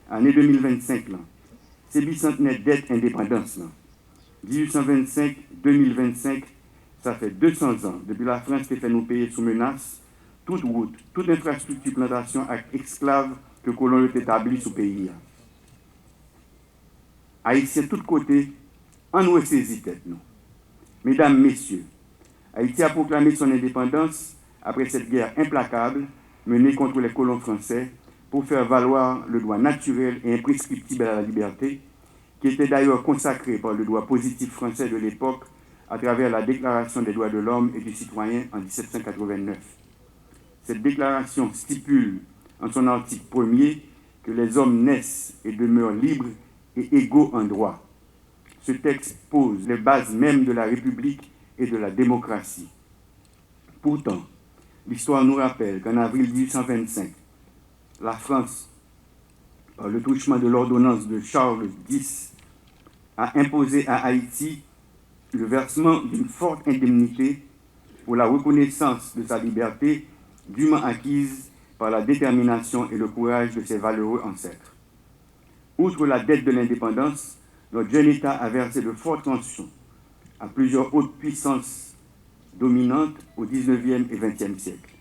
année 2025, là, c'est bicentenaire dette indépendance. Là. 1825-2025, ça fait 200 ans depuis la France qui fait nous payer sous menace toute route, toute infrastructure plantation avec esclaves que colons ont établi sous pays. Haïtiens de tous côtés, en nous ressaisi tête nous. Mesdames, Messieurs, Haïti a proclamé son indépendance après cette guerre implacable menée contre les colons français pour faire valoir le droit naturel et imprescriptible à la liberté, qui était d'ailleurs consacré par le droit positif français de l'époque à travers la Déclaration des droits de l'homme et du citoyen en 1789. Cette déclaration stipule en son article 1er que les hommes naissent et demeurent libres et égaux en droit. Ce texte pose les bases mêmes de la République et de la démocratie. Pourtant, l'histoire nous rappelle qu'en avril 1825, la France, par le truchement de l'ordonnance de Charles X, a imposé à Haïti le versement d'une forte indemnité pour la reconnaissance de sa liberté dûment acquise par la détermination et le courage de ses valeureux ancêtres. Outre la dette de l'indépendance, notre jeune État a versé de fortes tensions à plusieurs hautes puissances dominantes au XIXe et XXe siècle.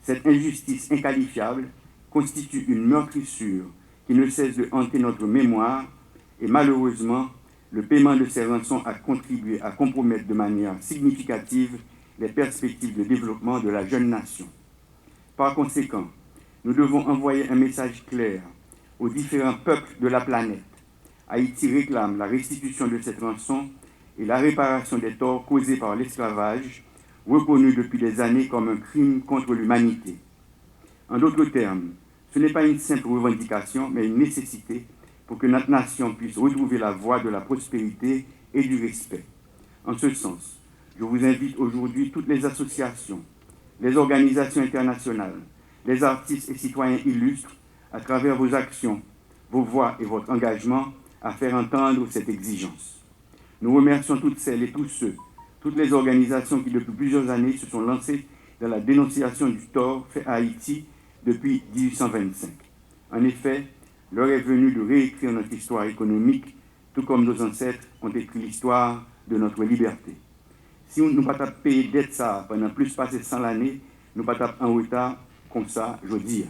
Cette injustice inqualifiable constitue une meurtrissure qui ne cesse de hanter notre mémoire et malheureusement, le paiement de ces rançons a contribué à compromettre de manière significative les perspectives de développement de la jeune nation. Par conséquent, nous devons envoyer un message clair aux différents peuples de la planète. Haïti réclame la restitution de cette rançon et la réparation des torts causés par l'esclavage, reconnu depuis des années comme un crime contre l'humanité. En d'autres termes, ce n'est pas une simple revendication, mais une nécessité pour que notre nation puisse retrouver la voie de la prospérité et du respect. En ce sens, je vous invite aujourd'hui toutes les associations, les organisations internationales, les artistes et citoyens illustres, à travers vos actions, vos voix et votre engagement, à faire entendre cette exigence. Nous remercions toutes celles et tous ceux, toutes les organisations qui depuis plusieurs années se sont lancées dans la dénonciation du tort fait à Haïti depuis 1825. En effet, l'heure est venue de réécrire notre histoire économique, tout comme nos ancêtres ont écrit l'histoire de notre liberté. Si nous ne pas payer dette ça pendant plus de 100 l'année, nous ne pas en retard comme ça, je dis.